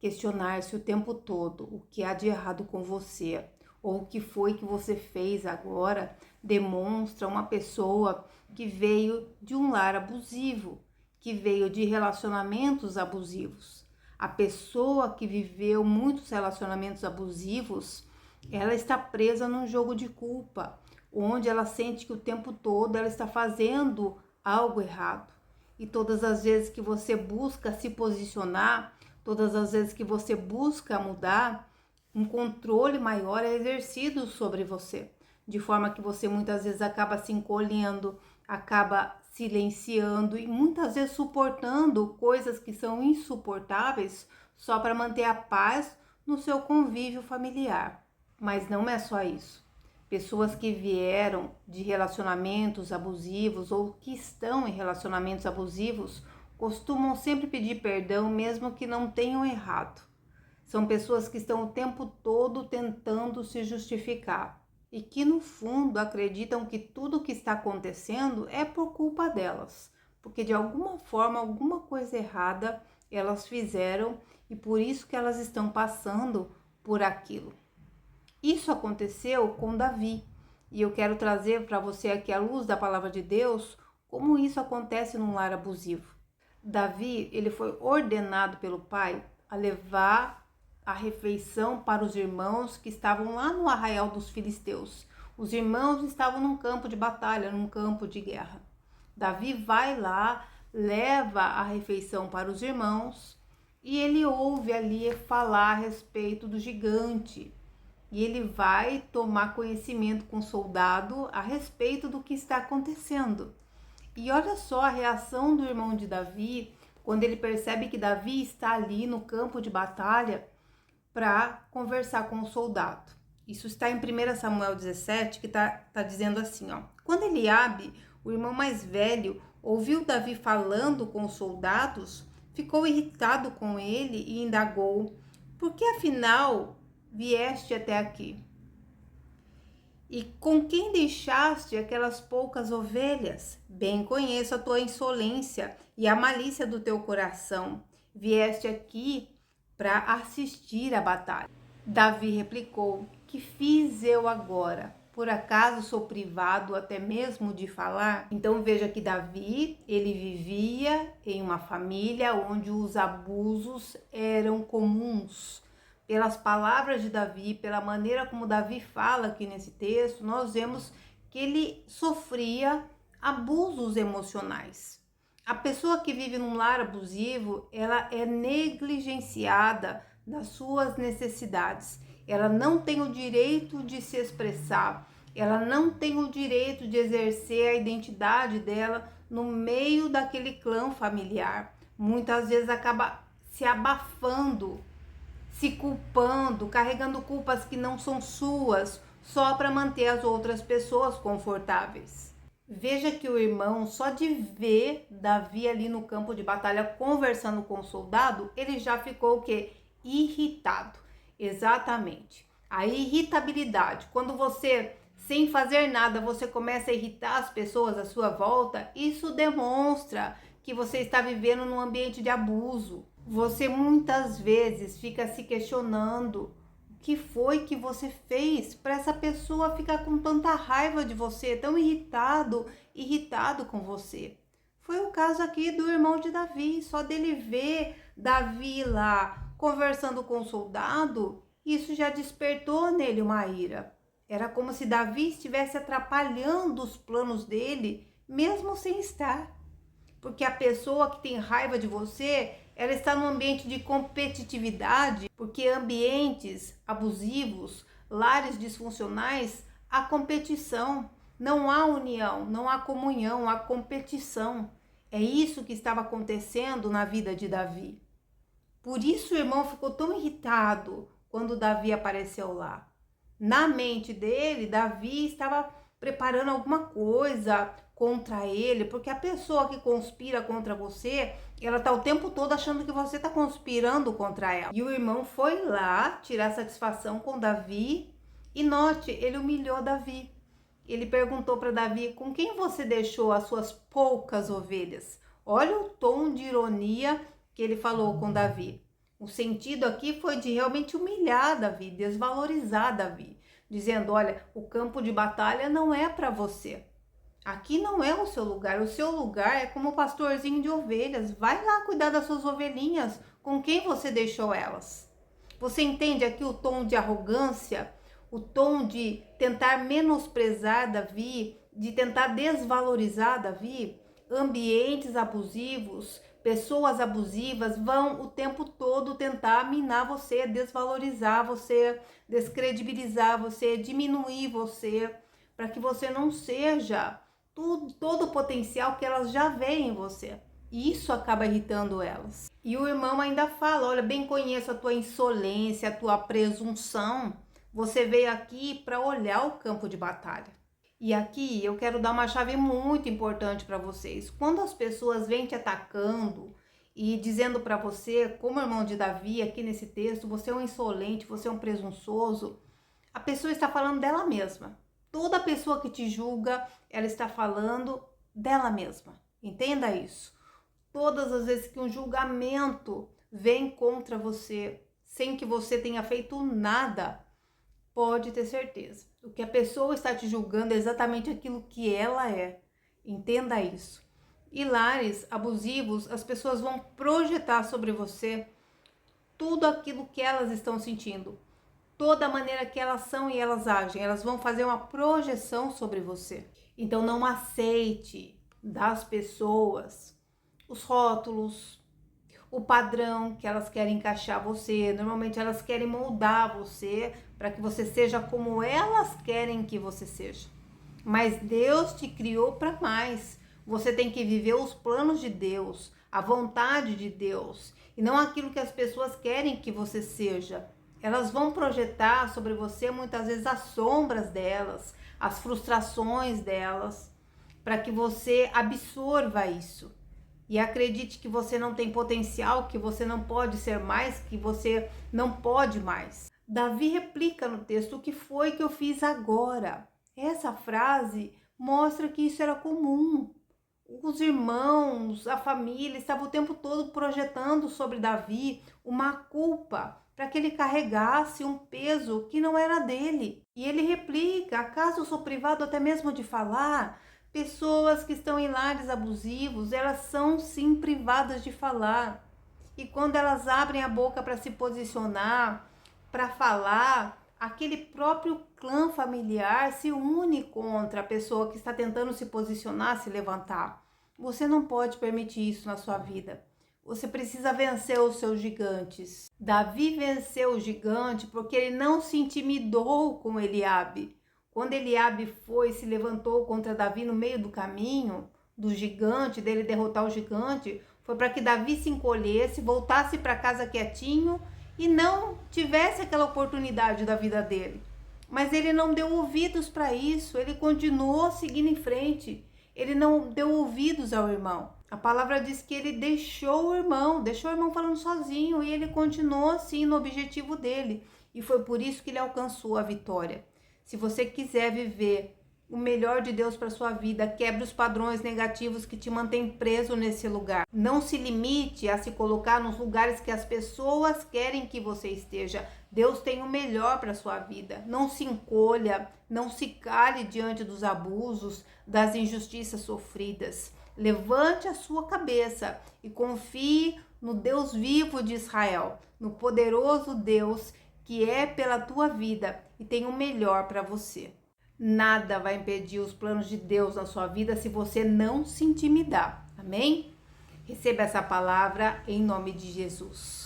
questionar-se o tempo todo o que há de errado com você ou o que foi que você fez agora, demonstra uma pessoa que veio de um lar abusivo, que veio de relacionamentos abusivos. A pessoa que viveu muitos relacionamentos abusivos, ela está presa num jogo de culpa, onde ela sente que o tempo todo ela está fazendo algo errado. E todas as vezes que você busca se posicionar, todas as vezes que você busca mudar, um controle maior é exercido sobre você, de forma que você muitas vezes acaba se encolhendo, acaba silenciando e muitas vezes suportando coisas que são insuportáveis só para manter a paz no seu convívio familiar. Mas não é só isso. Pessoas que vieram de relacionamentos abusivos ou que estão em relacionamentos abusivos costumam sempre pedir perdão mesmo que não tenham errado. São pessoas que estão o tempo todo tentando se justificar e que no fundo acreditam que tudo o que está acontecendo é por culpa delas, porque de alguma forma, alguma coisa errada elas fizeram e por isso que elas estão passando por aquilo. Isso aconteceu com Davi e eu quero trazer para você aqui à luz da palavra de Deus como isso acontece num lar abusivo. Davi, ele foi ordenado pelo pai a levar a refeição para os irmãos que estavam lá no arraial dos filisteus. Os irmãos estavam num campo de batalha, num campo de guerra. Davi vai lá, leva a refeição para os irmãos e ele ouve ali falar a respeito do gigante. E ele vai tomar conhecimento com o soldado a respeito do que está acontecendo. E olha só a reação do irmão de Davi quando ele percebe que Davi está ali no campo de batalha para conversar com o soldado. Isso está em 1 Samuel 17, que tá dizendo assim, ó. Quando Eliabe, o irmão mais velho, ouviu Davi falando com os soldados, ficou irritado com ele e indagou: por que afinal vieste até aqui? E com quem deixaste aquelas poucas ovelhas? Bem conheço a tua insolência e a malícia do teu coração. Vieste aqui para assistir à batalha. Davi replicou: que fiz eu agora? Por acaso sou privado até mesmo de falar? Então veja que Davi, ele vivia em uma família onde os abusos eram comuns. Pelas palavras de Davi, pela maneira como Davi fala aqui nesse texto, nós vemos que ele sofria abusos emocionais. A pessoa que vive num lar abusivo, ela é negligenciada nas suas necessidades. Ela não tem o direito de se expressar. Ela não tem o direito de exercer a identidade dela no meio daquele clã familiar. Muitas vezes acaba se abafando, se culpando, carregando culpas que não são suas, só para manter as outras pessoas confortáveis. Veja que o irmão, só de ver Davi ali no campo de batalha conversando com o soldado, ele já ficou o quê? Irritado. Exatamente. A irritabilidade, quando você, sem fazer nada, você começa a irritar as pessoas à sua volta, isso demonstra que você está vivendo num ambiente de abuso. Você muitas vezes fica se questionando o que foi que você fez para essa pessoa ficar com tanta raiva de você, tão irritado com você. Foi o caso aqui do irmão de Davi, só dele ver Davi lá conversando com o soldado, isso já despertou nele uma ira. Era como se Davi estivesse atrapalhando os planos dele, mesmo sem estar. Porque a pessoa que tem raiva de você, ela está num ambiente de competitividade, porque ambientes abusivos, lares disfuncionais, há competição, não há união, não há comunhão, há competição. É isso que estava acontecendo na vida de Davi. Por isso o irmão ficou tão irritado quando Davi apareceu lá. Na mente dele, Davi estava preparando alguma coisa contra ele, porque a pessoa que conspira contra você, ela tá o tempo todo achando que você tá conspirando contra ela. E o irmão foi lá tirar satisfação com Davi e note, ele humilhou Davi. Ele perguntou para Davi: com quem você deixou as suas poucas ovelhas? Olha o tom de ironia que ele falou com Davi. O sentido aqui foi de realmente humilhar Davi, desvalorizar Davi, dizendo: olha, o campo de batalha não é para você. Aqui não é o seu lugar é como pastorzinho de ovelhas. Vai lá cuidar das suas ovelhinhas, com quem você deixou elas. Você entende aqui o tom de arrogância, o tom de tentar menosprezar Davi, de tentar desvalorizar Davi? Ambientes abusivos, pessoas abusivas vão o tempo todo tentar minar você, desvalorizar você, descredibilizar você, diminuir você, para que você não seja todo o potencial que elas já veem em você. E isso acaba irritando elas. E o irmão ainda fala: olha, bem conheço a tua insolência, a tua presunção. Você veio aqui para olhar o campo de batalha. E aqui eu quero dar uma chave muito importante para vocês. Quando as pessoas vêm te atacando e dizendo para você, como irmão de Davi aqui nesse texto, você é um insolente, você é um presunçoso, a pessoa está falando dela mesma. Toda pessoa que te julga, ela está falando dela mesma. Entenda isso. Todas as vezes que um julgamento vem contra você, sem que você tenha feito nada, pode ter certeza. O que a pessoa está te julgando é exatamente aquilo que ela é. Entenda isso. E lares abusivos, as pessoas vão projetar sobre você tudo aquilo que elas estão sentindo. Toda a maneira que elas são e elas agem, elas vão fazer uma projeção sobre você. Então não aceite das pessoas os rótulos, o padrão que elas querem encaixar você. Normalmente elas querem moldar você para que você seja como elas querem que você seja. Mas Deus te criou para mais. Você tem que viver os planos de Deus, a vontade de Deus, e não aquilo que as pessoas querem que você seja. Elas vão projetar sobre você muitas vezes as sombras delas, as frustrações delas, para que você absorva isso. E acredite que você não tem potencial, que você não pode ser mais, que você não pode mais. Davi replica no texto: o que foi que eu fiz agora? Essa frase mostra que isso era comum. Os irmãos, a família estavam o tempo todo projetando sobre Davi uma culpa, para que ele carregasse um peso que não era dele. E ele replica: acaso eu sou privado até mesmo de falar? Pessoas que estão em lares abusivos, elas são sim privadas de falar. E quando elas abrem a boca para se posicionar, para falar, aquele próprio clã familiar se une contra a pessoa que está tentando se posicionar, se levantar. Você não pode permitir isso na sua vida. Você precisa vencer os seus gigantes. Davi venceu o gigante porque ele não se intimidou com Eliabe. Quando Eliabe foi e se levantou contra Davi no meio do caminho, do gigante, dele derrotar o gigante, foi para que Davi se encolhesse, voltasse para casa quietinho e não tivesse aquela oportunidade da vida dele. Mas ele não deu ouvidos para isso, ele continuou seguindo em frente. Ele não deu ouvidos ao irmão. A palavra diz que ele deixou o irmão falando sozinho, e ele continuou assim no objetivo dele. E foi por isso que ele alcançou a vitória. Se você quiser viver o melhor de Deus para sua vida, quebre os padrões negativos que te mantêm preso nesse lugar. Não se limite a se colocar nos lugares que as pessoas querem que você esteja. Deus tem o melhor para sua vida. Não se encolha, não se cale diante dos abusos, das injustiças sofridas. Levante a sua cabeça e confie no Deus vivo de Israel, no poderoso Deus que é pela tua vida e tem o melhor para você. Nada vai impedir os planos de Deus na sua vida se você não se intimidar. Amém? Receba essa palavra em nome de Jesus.